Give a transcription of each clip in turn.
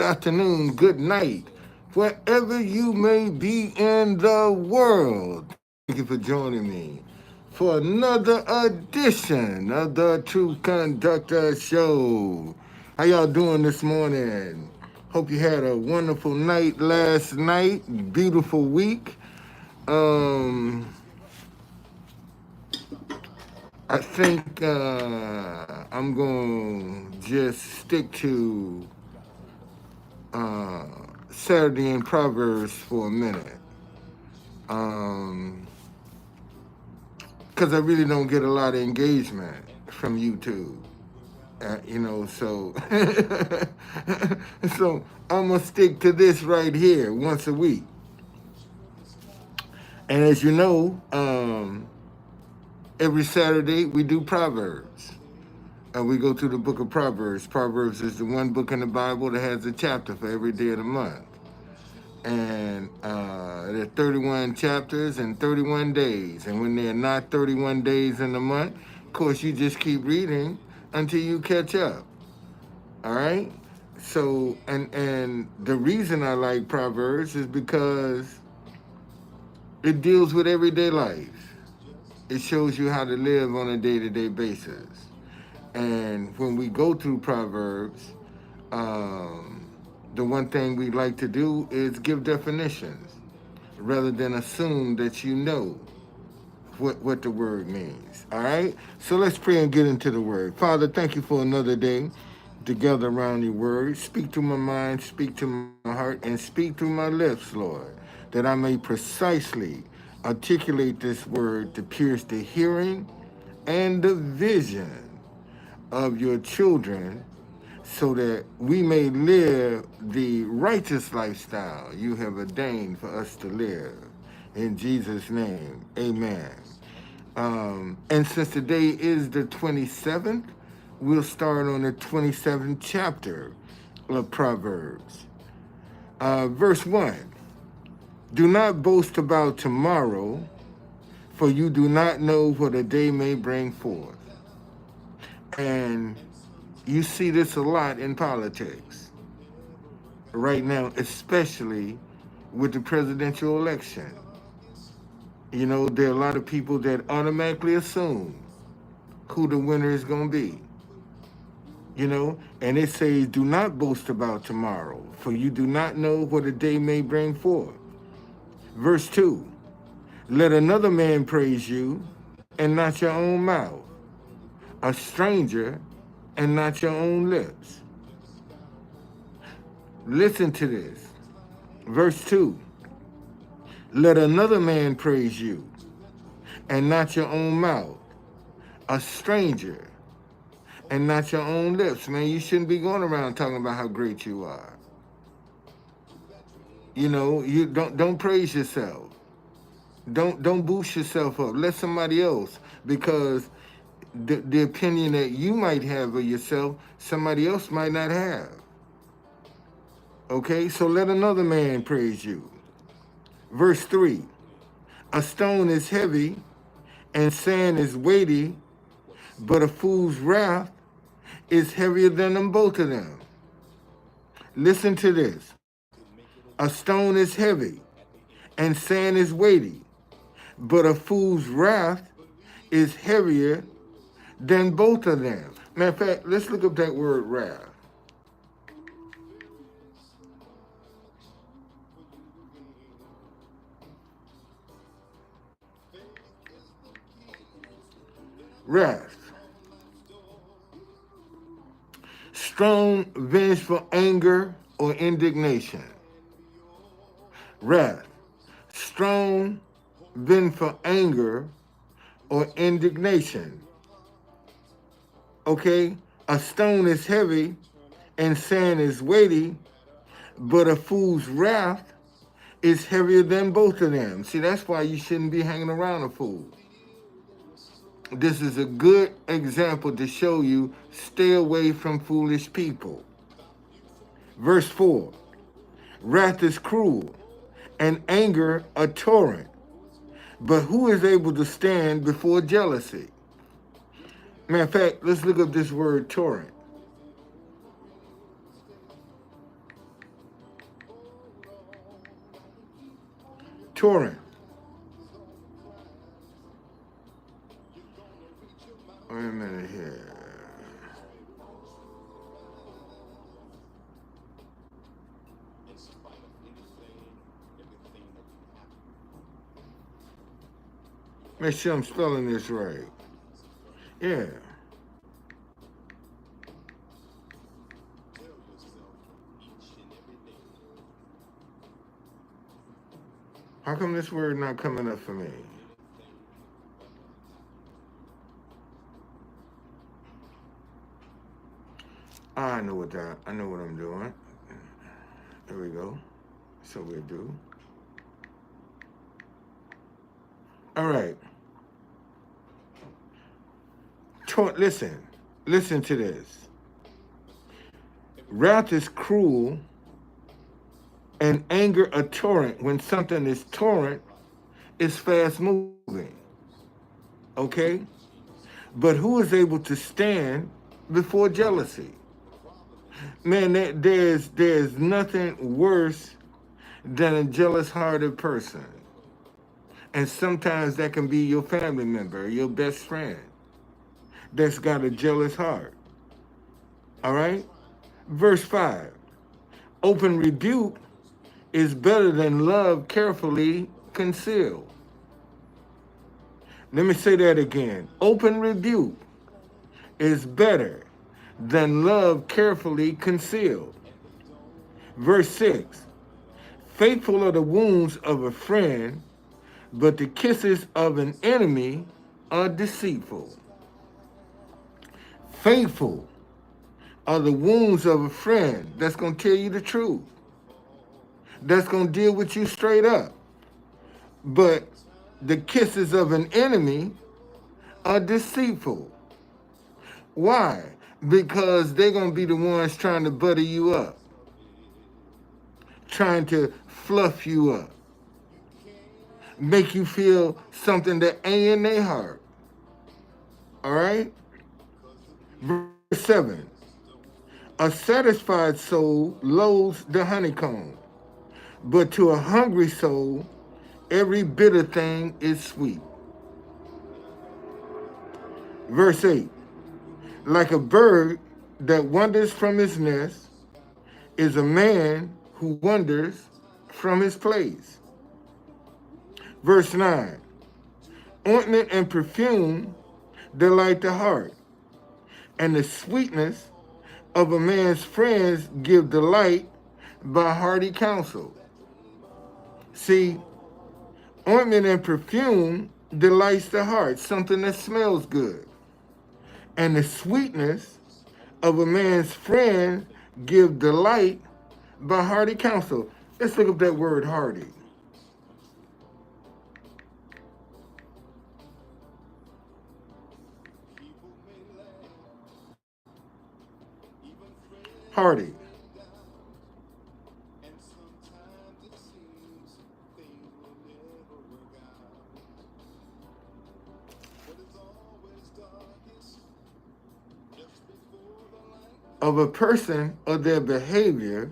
afternoon, good night, wherever you may be in the world. Thank you for joining me for another edition of the Truth Conductor Show. How y'all doing this morning? Hope you had a wonderful night last night, beautiful week. Um, I think I'm going to just stick to uh, Saturday in Proverbs for a minute. Because I really don't get a lot of engagement from YouTube. So so I'm gonna stick to this right here once a week. And as you know, every Saturday we do Proverbs. We go through the book of Proverbs. Proverbs is the one book in the Bible that has a chapter for every day of the month. And there are 31 chapters and 31 days. And when there are not 31 days in the month, of course, you just keep reading until you catch up. All right? So, and the reason I like Proverbs is because it deals with everyday life. It shows you how to live on a day-to-day basis. And when we go through Proverbs, the one thing we like to do is give definitions rather than assume that you know what the word means. All right? So let's pray and get into the word. Father, thank you for another day together around your word. Speak to my mind, speak to my heart, and speak through my lips, Lord, that I may precisely articulate this word to pierce the hearing and the vision of your children so that we may live the righteous lifestyle you have ordained for us to live. In Jesus' name, amen. And since today is the 27th, we'll start on the 27th chapter of Proverbs. Verse 1, do not boast about tomorrow, for you do not know what a day may bring forth. And you see this a lot in politics right now, especially with the presidential election. You know, there are a lot of people that automatically assume who the winner is going to be. You know, and it says, do not boast about tomorrow, for you do not know what a day may bring forth. Verse 2, let another man praise you and not your own mouth, a stranger and not your own lips. Listen to this. Verse 2, let another man praise you and not your own mouth, a stranger and not your own lips. Man, you shouldn't be going around talking about how great you are. You know, you don't praise yourself. Don't boost yourself up. Let somebody else, because the opinion that you might have of yourself, somebody else might not have. Okay, so let another man praise you. Verse 3, a stone is heavy and sand is weighty, but a fool's wrath is heavier than them both of them. Listen to this. A stone is heavy and sand is weighty, but a fool's wrath is heavier than both of them. Matter of fact, let's look up that word wrath. Wrath. Strong, vengeful anger or indignation. Wrath. Strong, vengeful anger or indignation. Okay? A stone is heavy and sand is weighty, but a fool's wrath is heavier than both of them. See, that's why you shouldn't be hanging around a fool. This is a good example to show you stay away from foolish people. Verse 4, wrath is cruel and anger a torrent, but who is able to stand before jealousy? Matter of fact, let's look up this word torrent. Torrent. Wait a minute here. Make sure I'm spelling this right. Yeah. How come this word not coming up for me? I know what I'm doing. There we go. So we'll do. All right. Listen to this. Wrath is cruel and anger a torrent. When something is torrent, it's fast moving. Okay? But who is able to stand before jealousy? Man, there's nothing worse than a jealous-hearted person. And sometimes that can be your family member, your best friend that's got a jealous heart. All right? Verse 5. Open rebuke is better than love carefully concealed. Let me say that again. Open rebuke is better than love carefully concealed. Verse 6. Faithful are the wounds of a friend, but the kisses of an enemy are deceitful. Faithful are the wounds of a friend that's going to tell you the truth, that's going to deal with you straight up. But the kisses of an enemy are deceitful. Why? Because they're going to be the ones trying to butter you up, trying to fluff you up, make you feel something that ain't in their heart. All right? Verse 7. A satisfied soul loathes the honeycomb, but to a hungry soul, every bitter thing is sweet. Verse 8. Like a bird that wanders from his nest is a man who wanders from his place. Verse 9. Ointment and perfume delight the heart, and the sweetness of a man's friends give delight by hearty counsel. See, ointment and perfume delights the heart, something that smells good. And the sweetness of a man's friend give delight by hearty counsel. Let's look up that word hearty. Hearty. Of a person or their behavior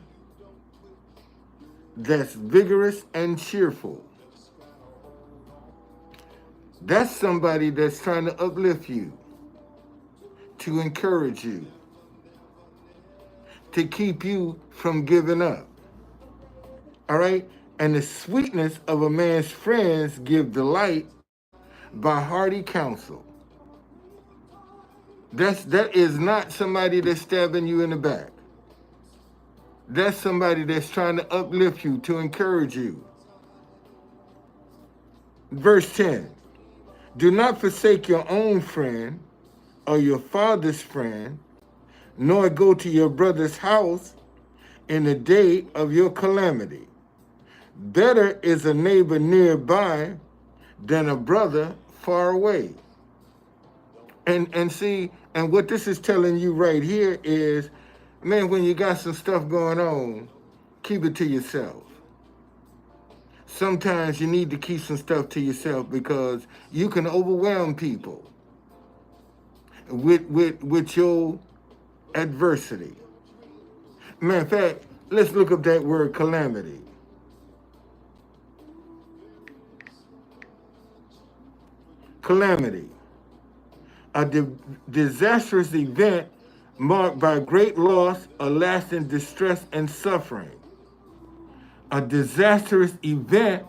that's vigorous and cheerful. That's somebody that's trying to uplift you, to encourage you, to keep you from giving up. All right? And the sweetness of a man's friends give delight by hearty counsel. That is not somebody that's stabbing you in the back. That's somebody that's trying to uplift you, to encourage you. Verse 10. Do not forsake your own friend or your father's friend, nor go to your brother's house in the day of your calamity. Better is a neighbor nearby than a brother far away. And see, and what this is telling you right here is, man, when you got some stuff going on, keep it to yourself. Sometimes you need to keep some stuff to yourself because you can overwhelm people with your adversity. Matter of fact, let's look up that word calamity. calamity, a disastrous event marked by great loss or lasting distress and suffering. A disastrous event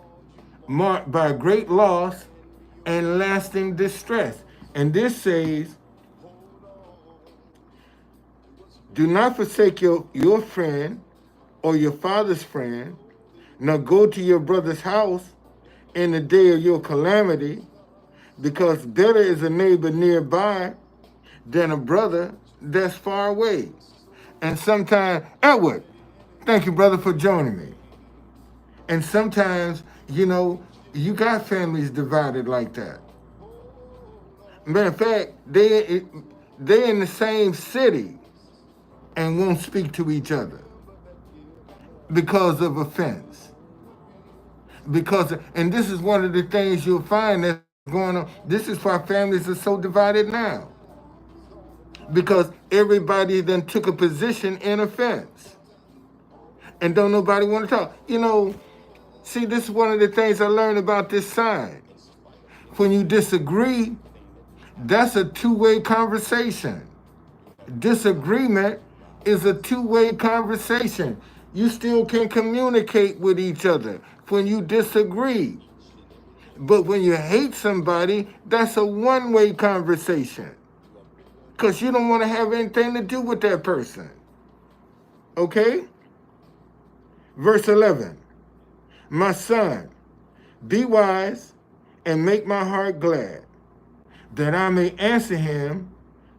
marked by great loss and lasting distress. And this says, do not forsake your friend or your father's friend, nor go to your brother's house in the day of your calamity, because better is a neighbor nearby than a brother that's far away. And sometimes, Edward, thank you, brother, for joining me. And sometimes, you got families divided like that. Matter of fact, they in the same city and won't speak to each other because of offense. And this is one of the things you'll find that's going on. This is why families are so divided now. Because everybody then took a position in offense. And don't nobody want to talk. See, this is one of the things I learned about this sign. When you disagree, that's a two-way conversation. Disagreement is a two-way conversation. You still can communicate with each other when you disagree. But when you hate somebody, that's a one-way conversation. Because you don't want to have anything to do with that person. Okay? Verse 11. My son, be wise and make my heart glad, that I may answer him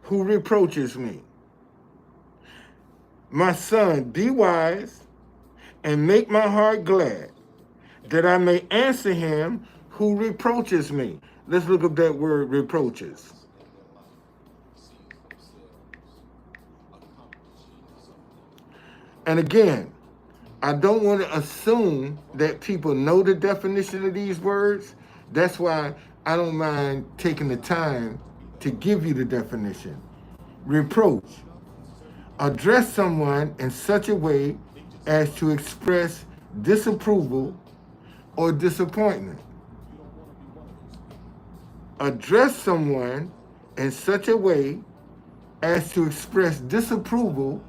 who reproaches me. My son, be wise and make my heart glad, that I may answer him who reproaches me. Let's look up that word, reproaches. And again, I don't want to assume that people know the definition of these words. That's why I don't mind taking the time to give you the definition. Reproach. Address someone in such a way as to express disapproval or disappointment. Address someone in such a way as to express disapproval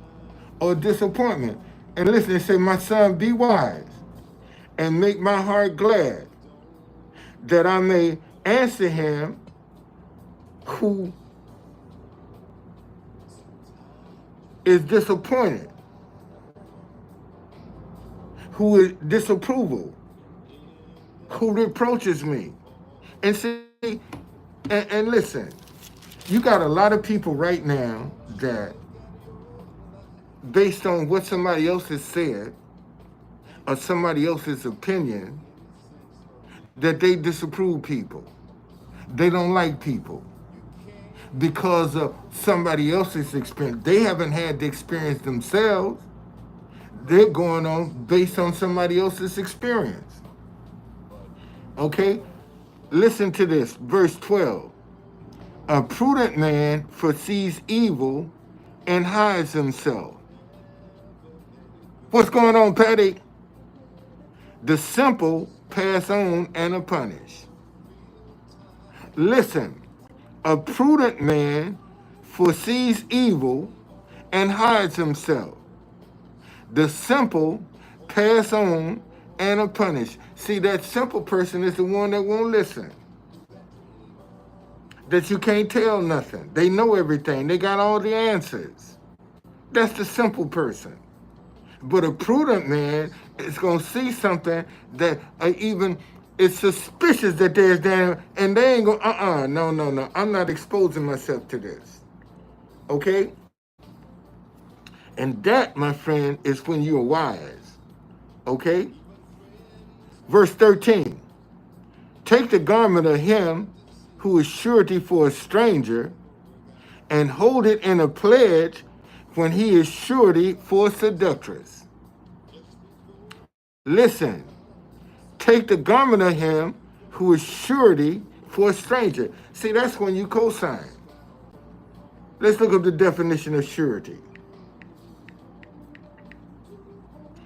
or disappointment. And listen, they say, my son, be wise and make my heart glad, that I may answer him who is disappointed, who is disapproval, who reproaches me. And see, and listen, you got a lot of people right now that, based on what somebody else has said or somebody else's opinion, that they disapprove people. They don't like people because of somebody else's experience. They haven't had the experience themselves. They're going on based on somebody else's experience. Okay? Listen to this, verse 12. A prudent man foresees evil and hides himself. What's going on, Patty? The simple pass on and are punished. Listen, a prudent man foresees evil and hides himself. The simple pass on and are punished. See, that simple person is the one that won't listen. That you can't tell nothing. They know everything. They got all the answers. That's the simple person. But a prudent man is going to see something that even is suspicious that there's damn, and they ain't going, no. I'm not exposing myself to this. Okay? And that, my friend, is when you're wise. Okay? Verse 13. Take the garment of him who is surety for a stranger, and hold it in a pledge when he is surety for a seductress. Listen, take the garment of him who is surety for a stranger. See, that's when you co-sign. Let's look up the definition of surety.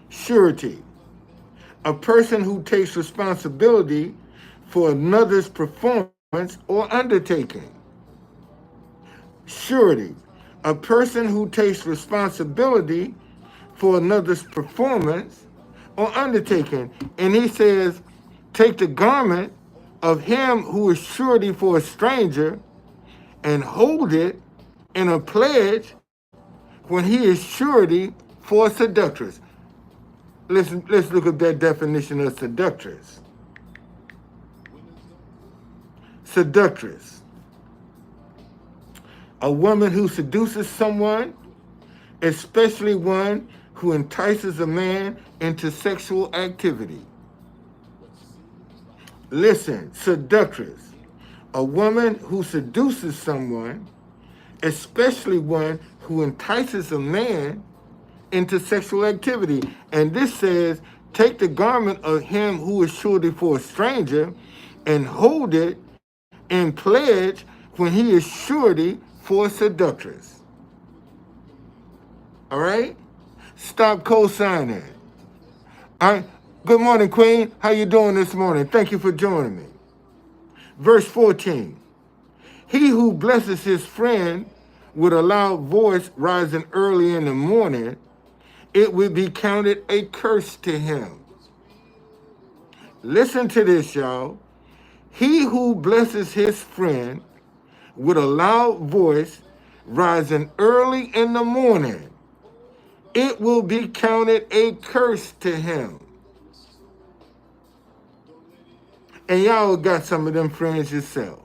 Surety, a person who takes responsibility for another's performance or undertaking. Surety, a person who takes responsibility for another's performance or undertaking. And he says, take the garment of him who is surety for a stranger and hold it in a pledge when he is surety for a seductress. Let's look at that definition of seductress. Seductress, a woman who seduces someone, especially one who entices a man into sexual activity. Listen, seductress, a woman who seduces someone, especially one who entices a man into sexual activity. And this says, take the garment of him who is surety for a stranger and hold it in pledge when he is surety for a seductress. All right? Stop co-signing. All right? Good morning, Queen. How you doing this morning? Thank you for joining me. Verse 14. He who blesses his friend with a loud voice rising early in the morning, it will be counted a curse to him. Listen to this, y'all. He who blesses his friend with a loud voice rising early in the morning, it will be counted a curse to him. And y'all got some of them friends yourself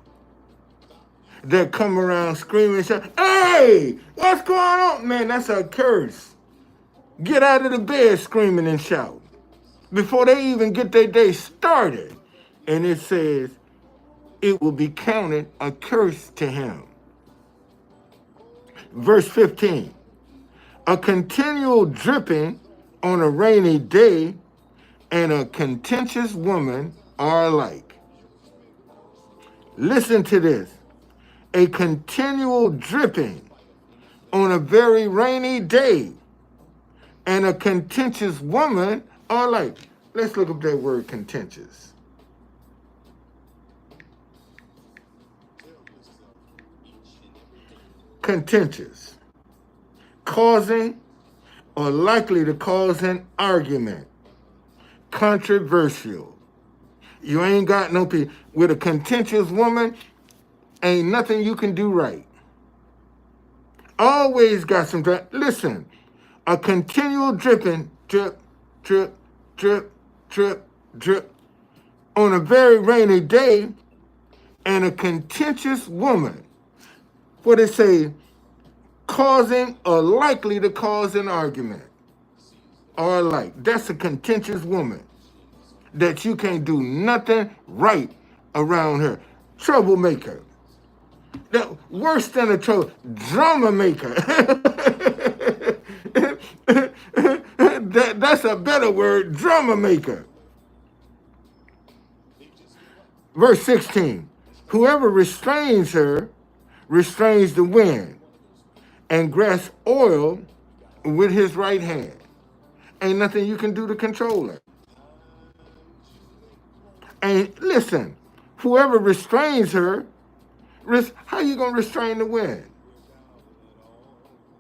that come around screaming and shout, hey, what's going on? Man, that's a curse. Get out of the bed screaming and shout before they even get their day started. And it says, it will be counted a curse to him. Verse 15, a continual dripping on a rainy day and a contentious woman are alike. Listen to this. A continual dripping on a very rainy day and a contentious woman are alike. Let's look up that word contentious. Contentious, causing or likely to cause an argument. Controversial. You ain't got no peace. With a contentious woman, ain't nothing you can do right. Always got some drip. Listen, a continual dripping, drip, drip, drip, drip, drip, on a very rainy day, and a contentious woman. What it say? Causing or likely to cause an argument. Or like, that's a contentious woman that you can't do nothing right around her. Troublemaker. Worse than a trouble, drama maker. That's a better word, drama maker. Verse 16, whoever restrains her restrains the wind and grasps oil with his right hand. Ain't nothing you can do to control her. And listen, whoever restrains her, how you going to restrain the wind?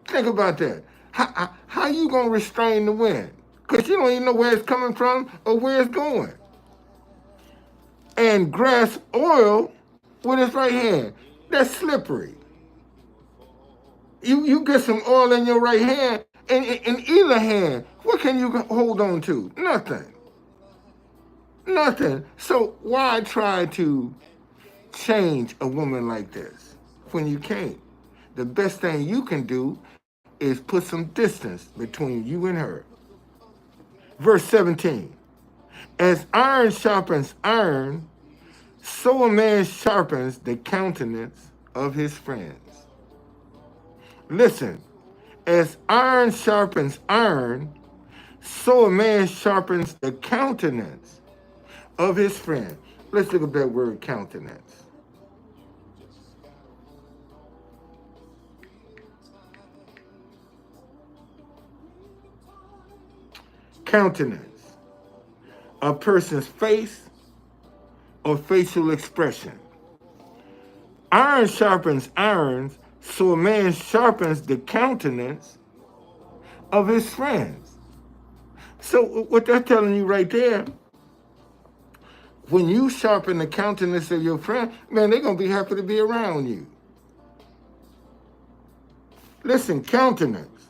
Think about that. How you going to restrain the wind? Because you don't even know where it's coming from or where it's going. And grasp oil with his right hand. That's slippery. You get some oil in your right hand, and in either hand, what can you hold on to? Nothing. Nothing. So why try to change a woman like this when you can't? The best thing you can do is put some distance between you and her. Verse 17, as iron sharpens iron, so a man sharpens the countenance of his friends. Listen, as iron sharpens iron, so a man sharpens the countenance of his friend. Let's look at that word countenance. Countenance, a person's face or facial expression. Iron sharpens irons, so a man sharpens the countenance of his friends. So what they're telling you right there, when you sharpen the countenance of your friend, man, they're gonna be happy to be around you. Listen, countenance,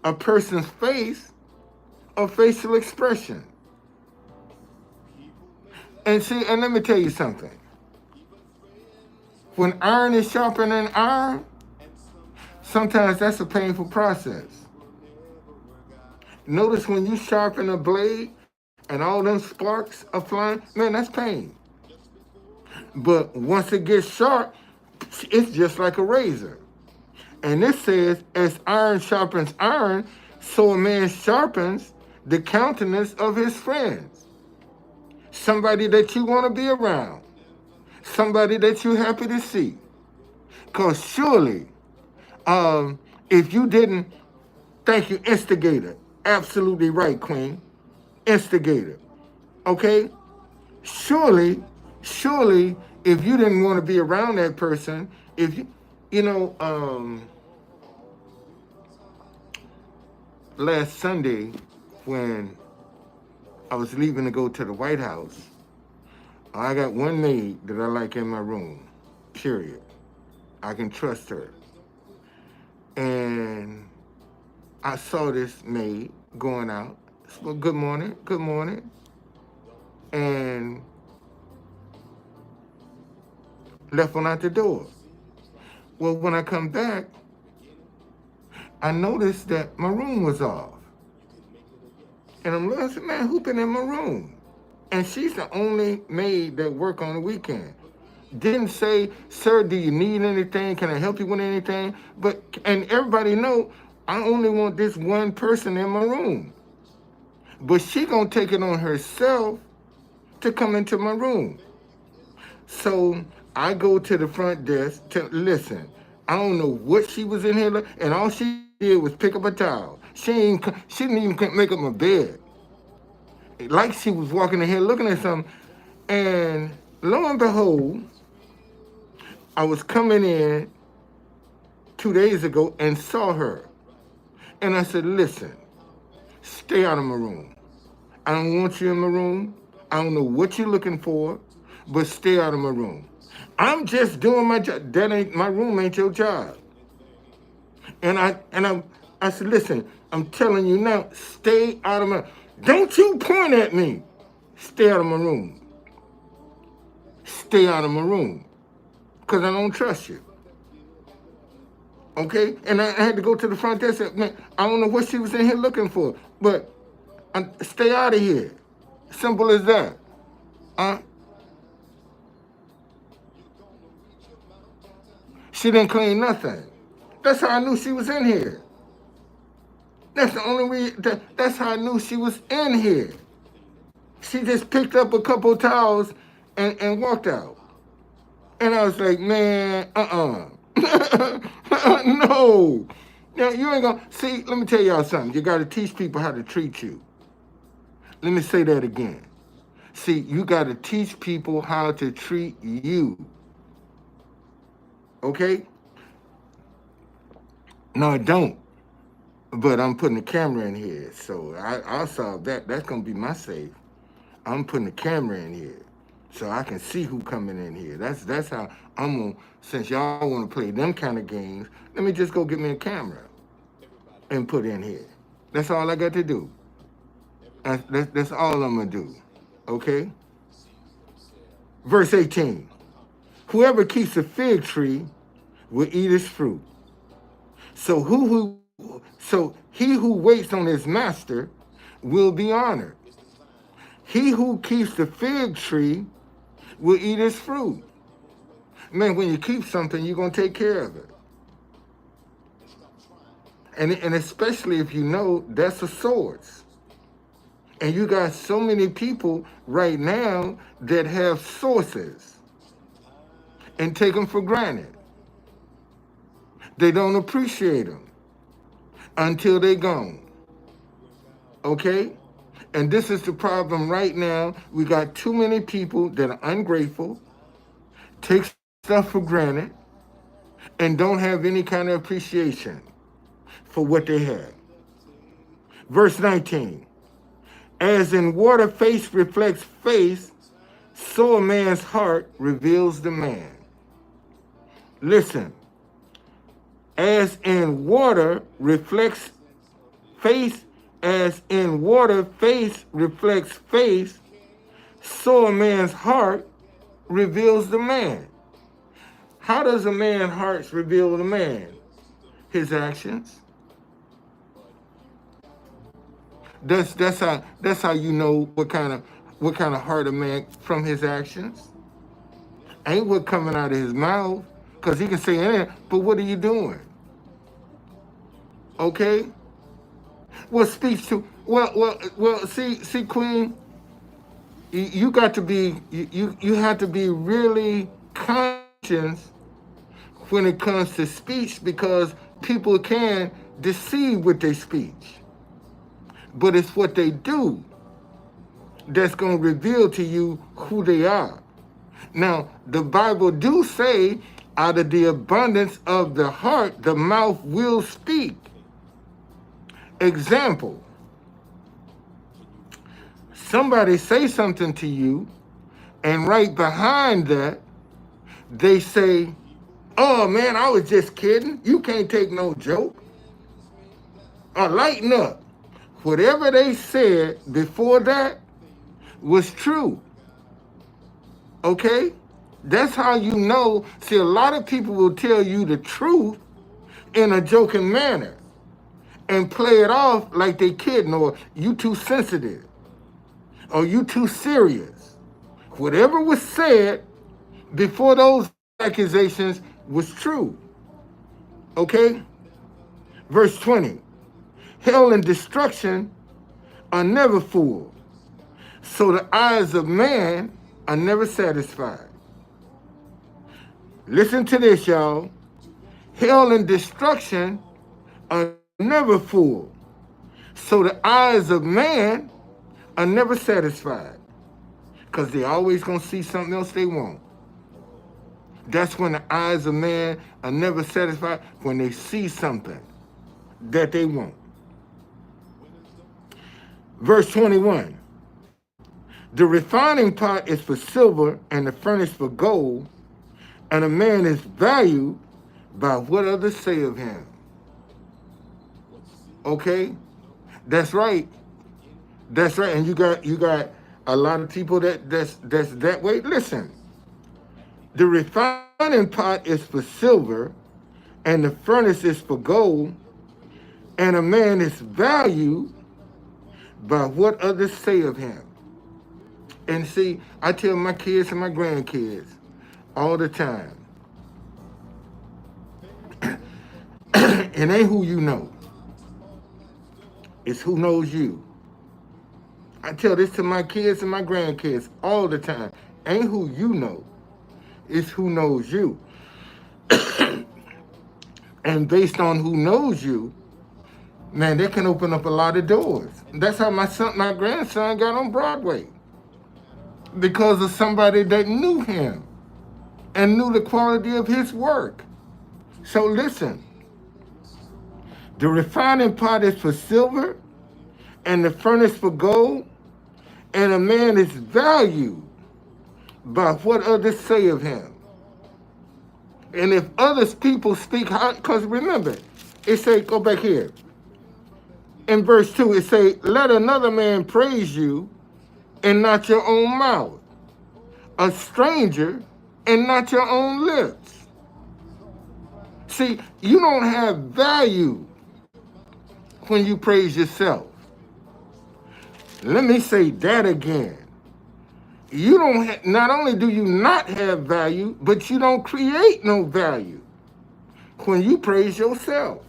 a person's face or facial expression. And see, and let me tell you something. When iron is sharpening iron, sometimes that's a painful process. Notice when you sharpen a blade and all them sparks are flying, man, that's pain. But once it gets sharp, it's just like a razor. And this says, as iron sharpens iron, so a man sharpens the countenance of his friends. Somebody that you want to be around. Somebody that you're happy to see. Because surely, if you didn't, thank you, instigator. Absolutely right, Queen. Instigator. Okay? Surely, if you didn't want to be around that person, if last Sunday when I was leaving to go to the White House, I got one maid that I like in my room, period. I can trust her. And I saw this maid going out. Well, good morning. And left one out the door. Well, when I come back, I noticed that my room was off. And I'm looking, I said, man, who been in my room? And she's the only maid that work on the weekend. Didn't say, sir, do you need anything? Can I help you with anything? And everybody know I only want this one person in my room. But she gonna take it on herself to come into my room. So I go to the front desk to listen. I don't know what she was in here, and all she did was pick up a towel. She didn't even make up my bed. Like she was walking in here looking at something, and lo and behold, I was coming in 2 days ago and saw her. And I said, listen, stay out of my room. I don't want you in my room. I don't know what you're looking for, but stay out of my room. I'm just doing my job. My room ain't your job. And I said, listen, I'm telling you now, stay out of my, don't you point at me. Stay out of my room. Stay out of my room. Because I don't trust you. Okay? And I had to go to the front desk and say, man, I don't know what she was in here looking for, but stay out of here. Simple as that. She didn't clean nothing. That's how I knew she was in here. That's the only reason, that's how I knew she was in here. She just picked up a couple of towels and walked out. And I was like, man, no. Now, you ain't gonna, see, let me tell y'all something. You gotta teach people how to treat you. Let me say that again. See, you gotta teach people how to treat you. Okay? No, I don't. But I'm putting the camera in here, so I'll solve that. That's gonna be my safe. I'm putting the camera in here, so I can see who coming in here. That's how I'm gonna. Since y'all want to play them kind of games, let me just go get me a camera and put in here. That's all I got to do. That's all I'm gonna do. Okay. Verse 18. Whoever keeps a fig tree will eat its fruit. So he who waits on his master will be honored. He who keeps the fig tree will eat its fruit. Man, when you keep something, you're going to take care of it. And especially if you know that's a source. And you got so many people right now that have sources and take them for granted. They don't appreciate them until they're gone. Okay? And this is the problem right now. We got too many people that are ungrateful, take stuff for granted and don't have any kind of appreciation for what they have. Verse 19, as in water face reflects face, so a man's heart reveals the man. Listen, as in water reflects face, as in water face reflects face, so a man's heart reveals the man. How does a man's heart reveal the man? His actions. That's how you know what kind of heart a man from his actions. Ain't what coming out of his mouth, because he can say anything, but what are you doing? Okay? What speaks to see, Queen, you got to be you have to be really conscious when it comes to speech, because people can deceive with their speech. But it's what they do that's going to reveal to you who they are. Now, the Bible do say, out of the abundance of the heart, the mouth will speak. Example, somebody say something to you, and right behind that, they say, oh man, I was just kidding. You can't take no joke. Or lighten up. Whatever they said before that was true. Okay? That's how you know. See, a lot of people will tell you the truth in a joking manner and play it off like they kidding, or you too sensitive, or you too serious. Whatever was said before those accusations was true. Okay? Verse 20. Hell and destruction are never full, so the eyes of man are never satisfied. Listen to this, y'all. Hell and destruction are never full, so the eyes of man are never satisfied, because they're always going to see something else they want. That's when the eyes of man are never satisfied, when they see something that they want. Verse 21, the refining pot is for silver and the furnace for gold, and a man is valued by what others say of him. Okay? That's right. That's right. And you got a lot of people that's that way. Listen, the refining pot is for silver and the furnace is for gold, and a man is valued by what others say of him. And see, I tell my kids and my grandkids all the time, it ain't who you know, it's who knows you. I tell this to my kids and my grandkids all the time. Ain't who you know, it's who knows you. And based on who knows you, man, they can open up a lot of doors. That's how my grandson got on Broadway. Because of somebody that knew him and knew the quality of his work. So listen, the refining pot is for silver and the furnace for gold, and a man is valued by what others say of him. And if others people speak high, because remember, it say, go back here. In verse 2, it say, let another man praise you and not your own mouth, a stranger and not your own lips. See, you don't have value when you praise yourself. Let me say that again. You don't not only do you not have value, but you don't create no value when you praise yourself.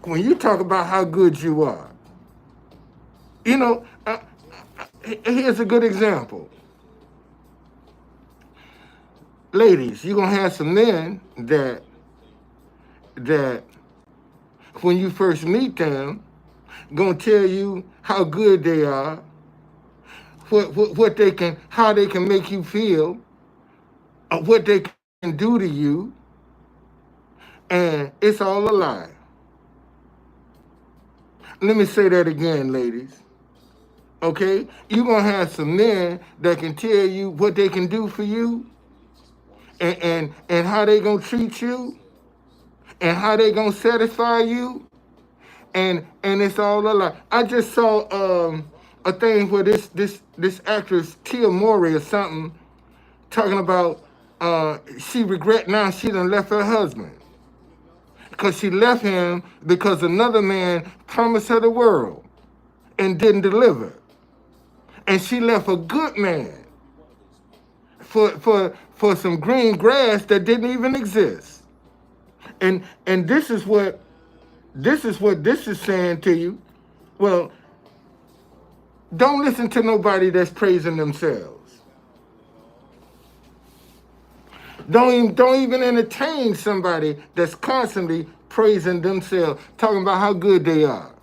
When you talk about how good you are. You know, here's a good example. Ladies, you're going to have some men that when you first meet them, going to tell you how good they are, what they can, how they can make you feel, what they can do to you, and it's all a lie. Let me say that again, ladies. Okay? You're going to have some men that can tell you what they can do for you, and how they going to treat you, and how they going to satisfy you, and it's all a lie. I just saw a thing where this actress Tia Mowry or something talking about she regret now she done left her husband because she left him because another man promised her the world and didn't deliver, and she left a good man for some green grass that didn't even exist. And this is what this is saying to you. Well, don't listen to nobody that's praising themselves. Don't even entertain somebody that's constantly praising themselves, talking about how good they are,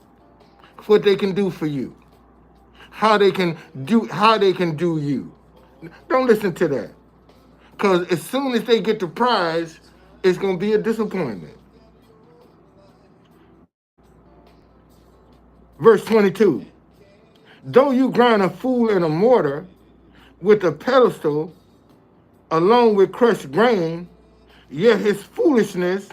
what they can do for you, how they can do you. Don't listen to that. Because as soon as they get the prize, it's going to be a disappointment. Verse 22. Though you grind a fool in a mortar with a pedestal along with crushed grain, yet his foolishness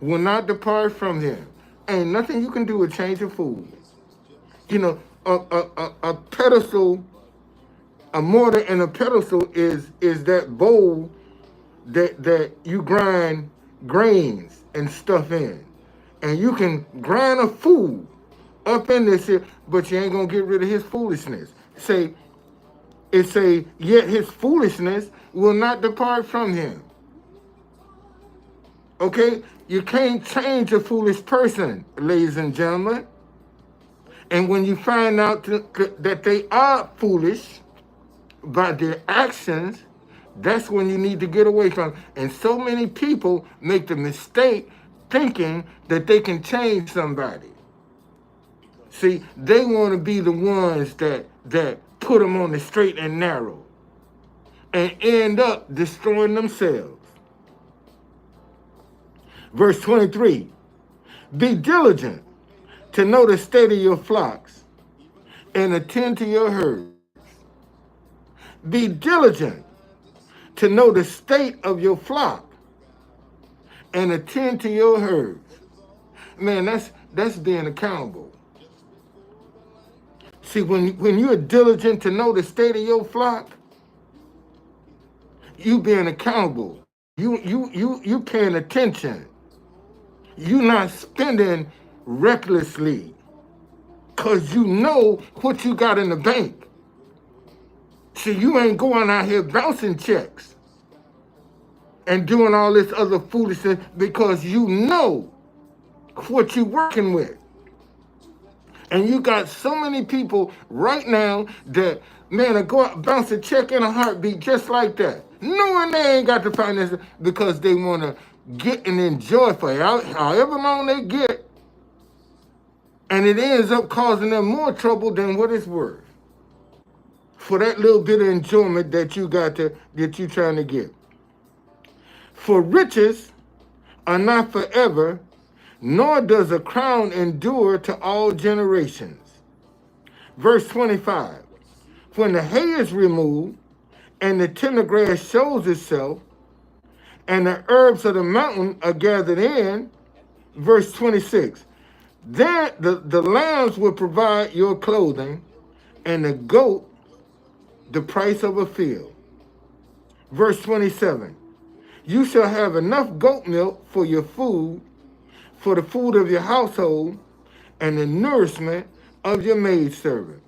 will not depart from him. Ain't nothing you can do to change a fool. You know, a pedestal, a mortar and a pedestal is that bowl that you grind grains and stuff in. And you can grind a fool up in this here, but you ain't gonna get rid of his foolishness. Yet his foolishness will not depart from him. Okay? You can't change a foolish person, ladies and gentlemen. And when you find out that they are foolish by their actions, that's when you need to get away from. And so many people make the mistake thinking that they can change somebody. See, they want to be the ones that put them on the straight and narrow and end up destroying themselves. Verse 23, be diligent to know the state of your flocks and attend to your herds. Be diligent to know the state of your flock and attend to your herds. Man, that's being accountable. See, when you're diligent to know the state of your flock, you being accountable. You paying attention. You not spending recklessly because you know what you got in the bank. See, you ain't going out here bouncing checks and doing all this other foolishness because you know what you're working with. And you got so many people right now that, man, go out, bounce a check in a heartbeat just like that, knowing they ain't got the finances because they want to get and enjoy for however long they get, and it ends up causing them more trouble than what it's worth for that little bit of enjoyment that you trying to get. For riches are not forever, nor does a crown endure to all generations. Verse 25, when the hay is removed and the tender grass shows itself and the herbs of the mountain are gathered in, verse 26, then the lambs will provide your clothing and the goat the price of a field. Verse 27, you shall have enough goat milk for your food, for the food of your household, and the nourishment of your maidservant.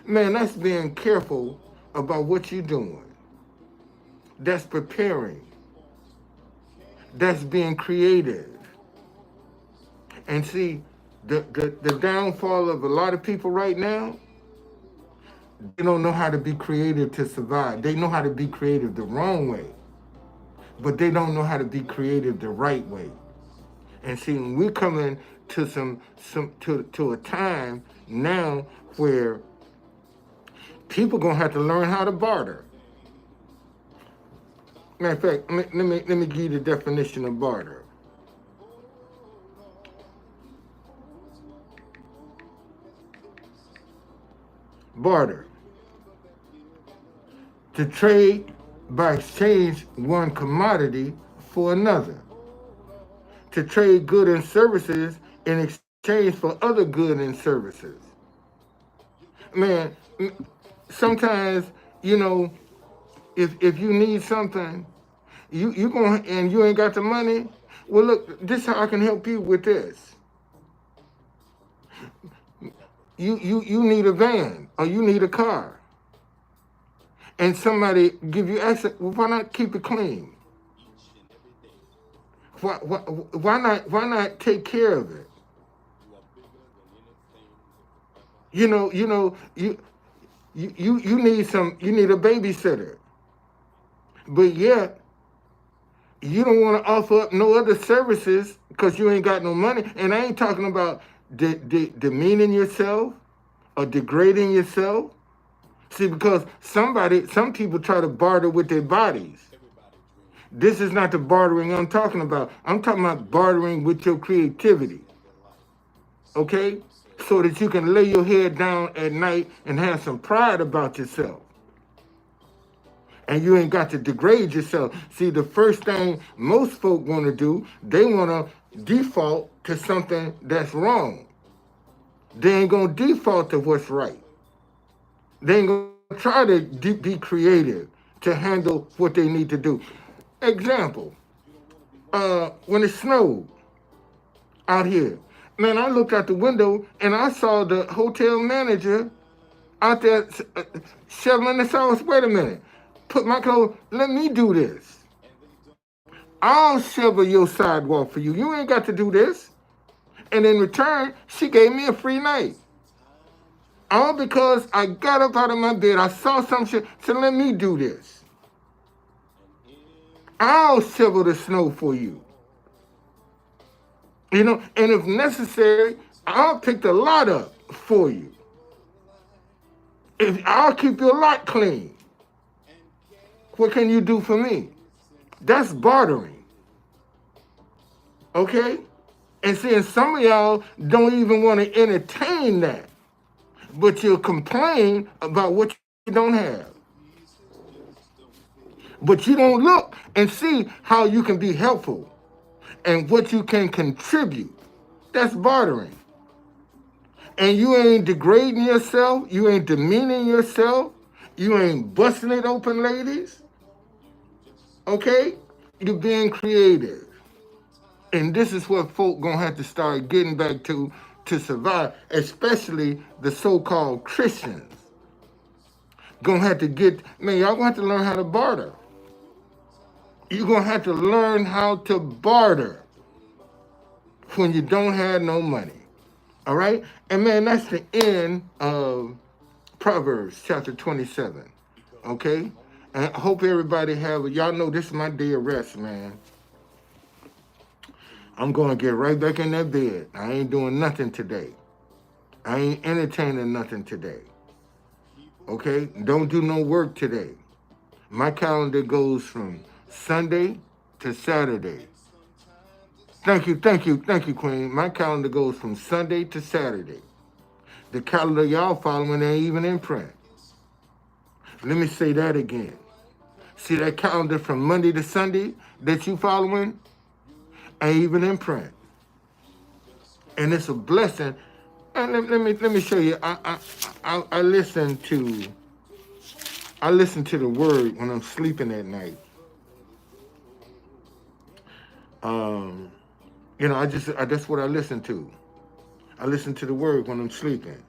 Man, that's being careful about what you're doing. That's preparing. That's being creative. And see, the downfall of a lot of people right now, they don't know how to be creative to survive. They know how to be creative the wrong way, but they don't know how to be creative the right way. And see, when we're coming to to a time now where people gonna have to learn how to barter. Matter of fact, let me give you the definition of barter. Barter, to trade by exchange one commodity for another, to trade goods and services in exchange for other goods and services. Man, sometimes, you know, if you need something, you going and you ain't got the money. Well, look, this is how I can help you with this. You need a van or you need a car, and somebody give you access. Well, why not keep it clean? Why not take care of it? You need you need a babysitter, but yet you don't want to offer up no other services because you ain't got no money. And I ain't talking about demeaning yourself or degrading yourself. See, because some people try to barter with their bodies. This is not the bartering I'm talking about. I'm talking about bartering with your creativity. Okay? So that you can lay your head down at night and have some pride about yourself. And you ain't got to degrade yourself. See, the first thing most folk want to do, they want to default to something that's wrong. They ain't going to default to what's right. They ain't going to try to be creative to handle what they need to do. Example, when it snowed out here, man, I looked out the window and I saw the hotel manager out there shoveling the sauce. Wait a minute. Put my clothes, let me do this. I'll shovel your sidewalk for you. You ain't got to do this. And in return, she gave me a free night. All because I got up out of my bed, I saw some shit, so let me do this. I'll shovel the snow for you. And if necessary, I'll pick the lot up for you. I'll keep your lot clean. What can you do for me? That's bartering. Okay? And seeing some of y'all don't even want to entertain that. But you'll complain about what you don't have. But you don't look and see how you can be helpful and what you can contribute. That's bartering. And you ain't degrading yourself. You ain't demeaning yourself. You ain't busting it open, ladies. Okay? You're being creative. And this is what folk gonna have to start getting back to survive, especially the so-called Christians. Gonna have to y'all gonna have to learn how to barter. You're gonna have to learn how to barter when you don't have no money. All right? And man, that's the end of Proverbs chapter 27. Okay? And I hope everybody y'all know this is my day of rest, man. I'm going to get right back in that bed. I ain't doing nothing today. I ain't entertaining nothing today. Okay? Don't do no work today. My calendar goes from Sunday to Saturday. Thank you, Queen. My calendar goes from Sunday to Saturday. The calendar y'all following ain't even in print. Let me say that again. See that calendar from Monday to Sunday that you following? Ain't even in print. And it's a blessing. And let me show you. I listen to the word when I'm sleeping at night. That's what I listen to. I listen to the word when I'm sleeping.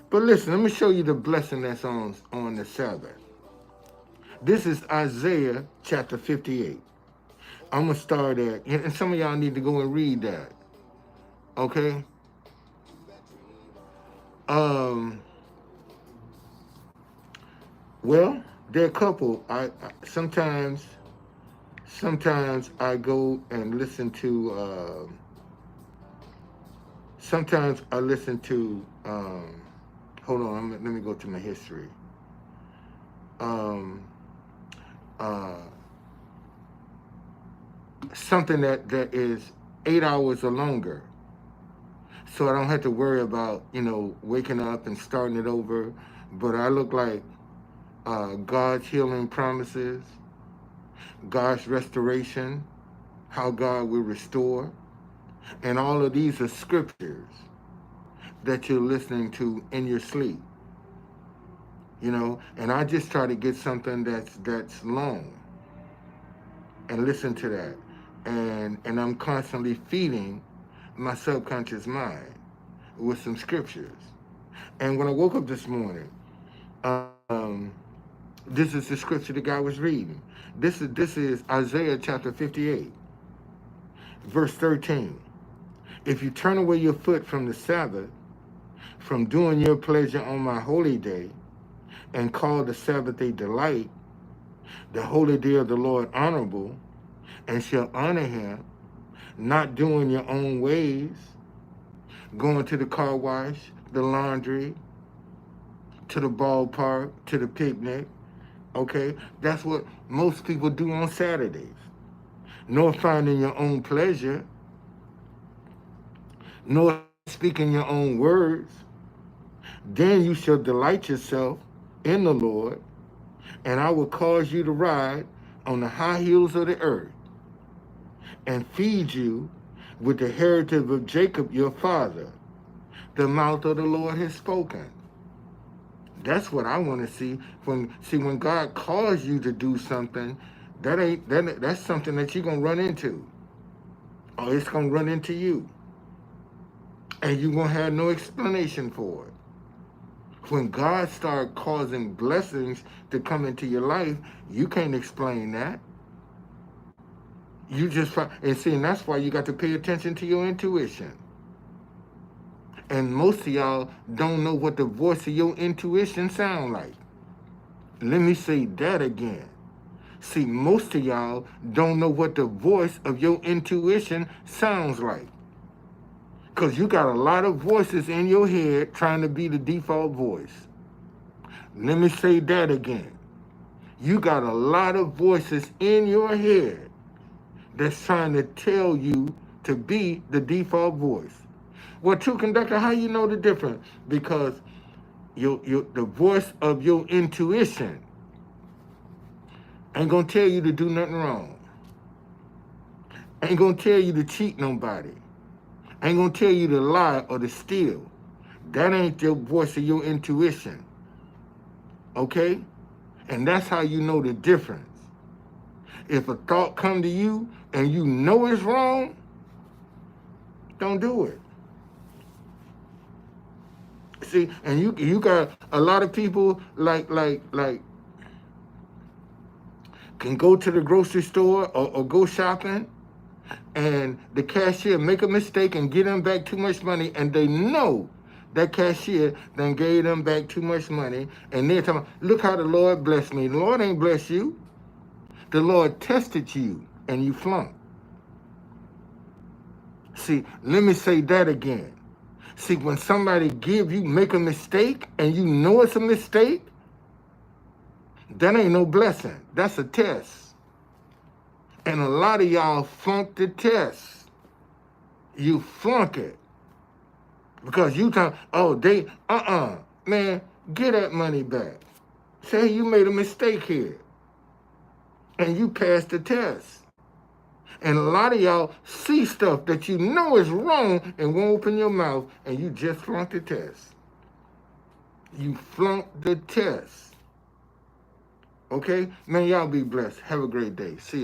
But listen, let me show you the blessing that's on the Sabbath. This is Isaiah chapter 58. I'm going to start at, and some of y'all need to go and read that. Okay? Well, there are a couple. I sometimes I go and listen to, sometimes I listen to, hold on, let me go to my history. something that is 8 hours or longer. So I don't have to worry about, waking up and starting it over. But I look like God's healing promises, God's restoration, how God will restore. And all of these are scriptures that you're listening to in your sleep. And I just try to get something that's long and listen to that. And I'm constantly feeding my subconscious mind with some scriptures. And when I woke up this morning, this is the scripture the guy was reading. This is Isaiah chapter 58, verse 13. If you turn away your foot from the Sabbath, from doing your pleasure on my holy day, and call the Sabbath a delight, the holy day of the Lord honorable, and shall honor him, not doing your own ways, going to the car wash, the laundry, to the ballpark, to the picnic, okay? That's what most people do on Saturdays. Nor finding your own pleasure, nor speaking your own words. Then you shall delight yourself in the Lord, and I will cause you to ride on the high hills of the earth, and feed you with the heritage of Jacob your father. The mouth of the Lord has spoken. That's what I want to see. When God calls you to do something, that's something that you're gonna run into, or it's gonna run into you, and you're gonna have no explanation for it. When God starts causing blessings to come into your life, you can't explain that. You just and that's why you got to pay attention to your intuition. And most of y'all don't know what the voice of your intuition sound like. Let me say that again. See, most of y'all don't know what the voice of your intuition sounds like. Because you got a lot of voices in your head trying to be the default voice. Let me say that again. You got a lot of voices in your head that's trying to tell you to be the default voice. Well, true conductor, how you know the difference? Because the voice of your intuition ain't gonna tell you to do nothing wrong. Ain't gonna tell you to cheat nobody. Ain't gonna tell you to lie or to steal. That ain't your voice of your intuition. Okay? And that's how you know the difference. If a thought come to you and you know it's wrong, don't do it. See, and you got a lot of people like can go to the grocery store or go shopping, and the cashier make a mistake and get them back too much money, and they know that cashier then gave them back too much money, and they're talking, look how the Lord blessed me. The Lord ain't blessed you. The Lord tested you, and you flunked. See, let me say that again. See, when somebody make a mistake, and you know it's a mistake, that ain't no blessing. That's a test. And a lot of y'all flunk the test. You flunk it. Because you talk, man, get that money back. Say you made a mistake here. And you passed the test. And a lot of y'all see stuff that you know is wrong and won't open your mouth, and you just flunked the test. You flunked the test. Okay? Man, y'all be blessed. Have a great day. See you later.